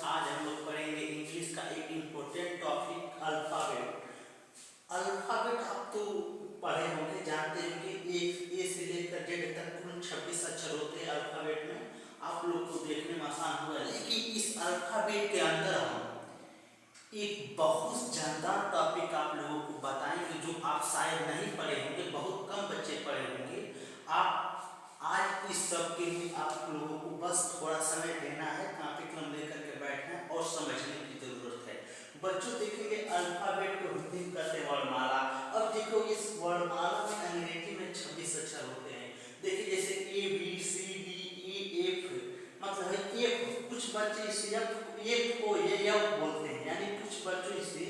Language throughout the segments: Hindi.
आज हम लोग पढ़ेंगे इंग्लिश का एक इम्पोर्टेंट टॉपिक अल्फाबेट। अल्फाबेट आप तो पढ़े होंगे, जानते होंगे ए से लेकर जेड तक कुल 26 अक्षर होते हैं अल्फाबेट में। आप लोग को देखने में आसान हुआ, लेकिन इस अल्फाबेट के अंदर हम एक बहुत जानदार टॉपिक आप लोगों को बताएंगे जो आप शायद नहीं पढ़े होंगे, बहुत कम बच्चे पढ़े होंगे। आप आज इस सब के लिए आप लोगों को बस थोड़ा समय देना है, कॉपी कलम लेकर के बैठना है और समझने की जरूरत है। बच्चों देखेंगे अल्फाबेट को हिंदी में कहते हैं वर्णमाला। अब देखो इस वर्णमाला में अंग्रेजी में 26 अक्षर होते हैं। देखिए जैसे A B C D E F, मतलब है एफ। कुछ बच्चे इसे एफ को ये एफ बोलते हैं, यानी कुछ बच्चों इसे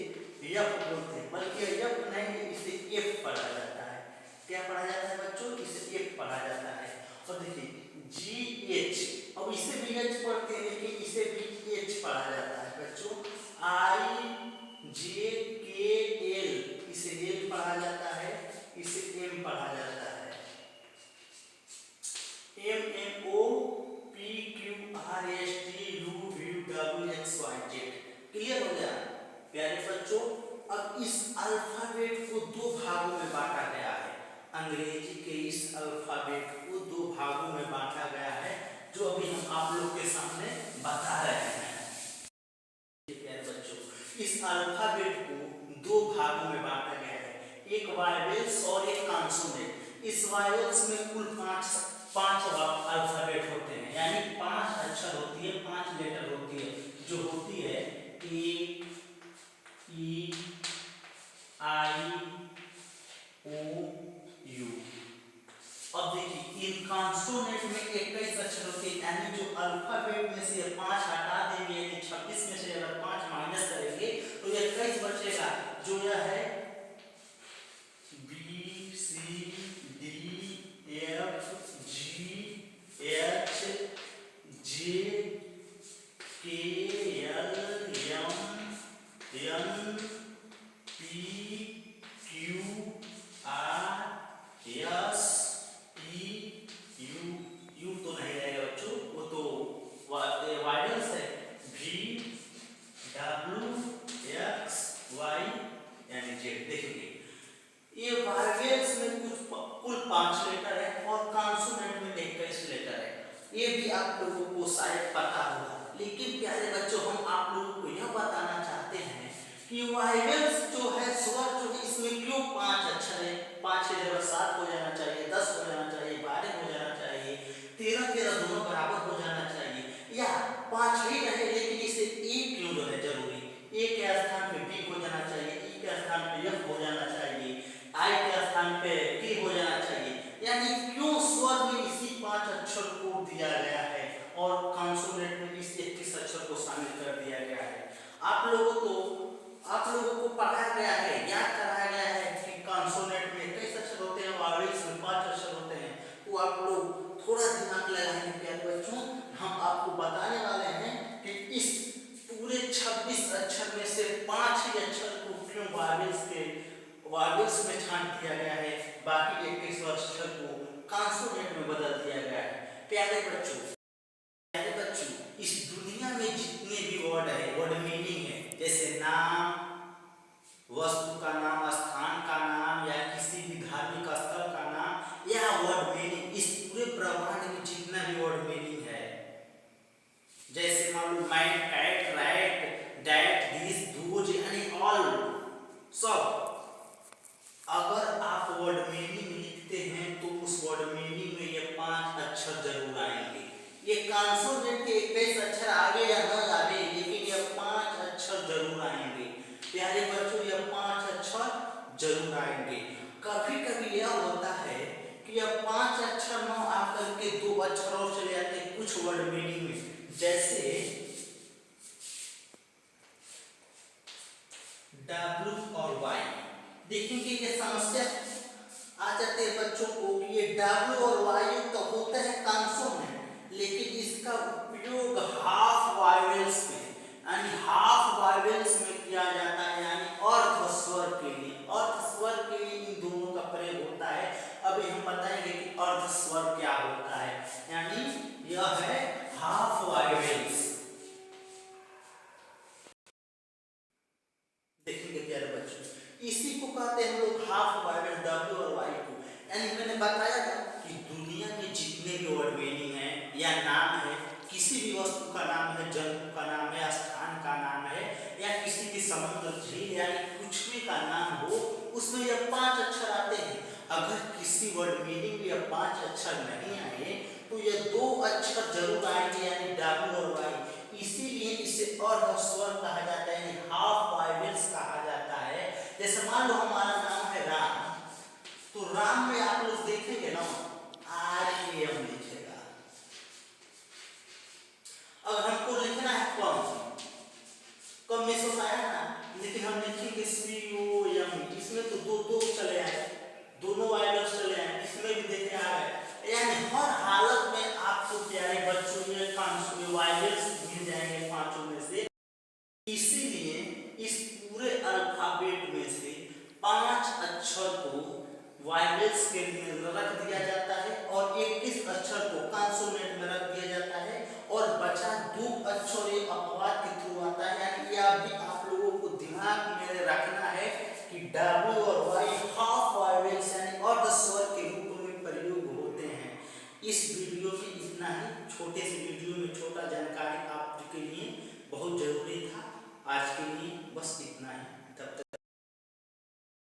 एफ बोलते हैं, बल्कि एफ नहीं, इसे एफ पढ़ा जाता है। क्या पढ़ा जाता है बच्चों? इसे एफ पढ़ा जाता है। और देखिए जी एच, अब इसे भी एच पढ़ते हैं, लेकिन इसे भी एच पढ़ा जाता है बच्चों। आई जे के एल, इसे एल पढ़ा जाता है, इसे एम पढ़ा जाता है। M N O P Q R S T U V W X Y Z. Clear हो गया प्यारे बच्चों? अब इस अल्फाबेट को दो भागों में बांटा गया है। अंग्रेजी के इस अल्फाबेट को दो भागों में बांटा गया है, जो अभी हम आप लोग के सामने बता रहे हैं। प्यारे बच्चों, इस अल्फाबेट को दो भागों में बांटा गया है, एक वाइवेल्स और एक कॉन्सोनेंट। इस वाइवेल्स में कुल पांच अल्फाबेट होते हैं, यानी 5 अक्षर होती है, 5 लेटर होती है, जो होती है ए ई आई ओ यू। अब देखिए इन कॉन्सोनेंट में 21 अक्षर होते हैं, यानी जो अल्फाबेट में से 5 हटा देंगे, यानी 26 में से अगर 5 माइनस करेंगे तो 21 बचेगा, जो यह है B C D F G H J K L M N P Q R S U तो नहीं रहेगा बच्चों, वो तो वाइडेल्स है। वी डब्ल्यू एक्स वाई यानी जेड। देखिए ये वाइडेल्स में कुल 5 लेटर है और कॉन्सोनेंट में 21 लेटर है। ये भी आप लोगों को शायद पता होगा, लेकिन प्यारे बच्चों हम आप लोगों को यह बताना चाहते हैं कि वाइवेल्स जो है, स्वर जो है, इसमें क्यों 5 अक्षर है। 5 की जगह 7 हो जाना चाहिए, 10 हो जाना चाहिए, 12 हो जाना चाहिए, 13 दोनों बराबर हो जाना चाहिए, या 5 ही रहे, लेकिन इसे ई क्यों जो है जरूरी। ए के स्थान पे बी हो जाना चाहिए, ई के स्थान पे एफ हो जाना चाहिए, आई के स्थान पे टी हो जाना चाहिए, यानी क्यों स्वर में इसी 5 अक्षर को दिया गया है और कॉन्सोनेंट में इस 21 अक्षर को शामिल कर दिया गया है। आप लोगों को पढ़ाया गया है, याद कराया गया है कि कॉन्सोनेंट में 21 अक्षर होते हैं, वावेल्स में 5 अक्षर होते हैं। तो आप लोग थोड़ा दिमाग लगाएंगे प्यारे बच्चों, हम आपको बताने वाले हैं कि इस पूरे 26 अक्षर में से 5 ही अक्षर को क्यों वावेल्स में छांट दिया गया है, बाकी 21 अक्षर को कॉन्सोनेंट में बदल दिया गया है। प्यारे बच्चों, इस दुनिया में जितने भी वर्ड है, वर्ड मीनिंग है, जैसे नाम, वस्तु का नाम, स्थान का नाम, या किसी भी धार्मिक स्थल का नाम, या वर्ड मीनिंग, इस पूरे ब्रह्मांड में जितना भी वर्ड मीनिंग है, जैसे मान लो mind, cat, right, that, this, those, यानी ऑल, सब, अगर आप वर्ड मीनिंग लिखते हैं तो उस वर्ड मीनिंग में ये 5 अक्षर जरूर आएंगे। ये कॉन्सोनेंट के 21 अक्षर आगे या न आगे, लेकिन ये 5 अक्षर जरूर आएंगे। प्यारे बच्चों, ये 5 अक्षर जरूर आएंगे। कभी कभी यह होता है कि यह 5 अक्षर न आकर के 2 अक्षर और चले जाते हैं कुछ वर्ड मीनिंग में, जैसे W और Y। देखेंगे ये समस्या आ जाती है बच्चों को कि ये W और Y तो होते हैं कॉन्सोनेंट, लेकिन इसका उपयोग हाफ वाइवेल्स में, यानी हाफ वाइवेल्स में किया जाता है, यानी अर्ध स्वर के लिए। अर्ध स्वर के लिए इन दोनों का प्रयोग होता है। अभी हम बताएंगे कि अर्ध स्वर क्या होता है, यानी यह है हाफ वाइवेल्स। को कहते हैं हम लोग हाफ वाइवेल डब्ल्यू और वाई को। यानी मैंने बताया था कि दुनिया में जितने भी वर्ड मीनिंग है या नाम है, किसी भी वस्तु का नाम है, जंतु का नाम है, स्थान का नाम है, या किसी भी समुद्र, झील यानी कुछ भी का नाम हो, उसमें यह 5 अक्षर आते हैं। अगर किसी वर्ड मीनिंग में यह 5 अक्षर नहीं आए तो यह 2 अक्षर जरूर आएंगे, यानी डब्ल्यू और वाई। इसीलिए इसे अर्ध स्वर कहा जाता है, यानी हाफ वाइवेल्स कहा जाता है। जैसे मान लो हमारा नाम है राम, तो राम में आप लोग देखेंगे ना RAM लिखेगा। अगर हमको लिखना है कम में सोच आया ना, लेकिन हम लिखेंगे COM, इसमें तो दो चले आए, दोनों वाइवेल्स चले आए, इसमें भी देखे आ गए। यानी हर हालत में आपको प्यारे बच्चों में 5 वाइवेल्स मिल जाएंगे, 5 में से। इसीलिए इस पूरे अल्फाबेट में से 5 अक्षर को वाइवेल्स के लिए रख दिया जाता है और 21 अक्षर को कॉन्सोनेंट में रख दिया जाता है, और बचा 2 अक्षर एक अपवाद के थ्रू आता है। यानी यह भी आप लोगों को दिमाग में रखना है कि डब्ल्यू और वाई हाफ वाइवेल्स यानी अर्ध स्वर के रूप में प्रयोग होते हैं। इस वीडियो में इतना ही, छोटे से वीडियो में छोटा जानकारी आपके लिए बहुत जरूरी था। आज के लिए बस इतना ही।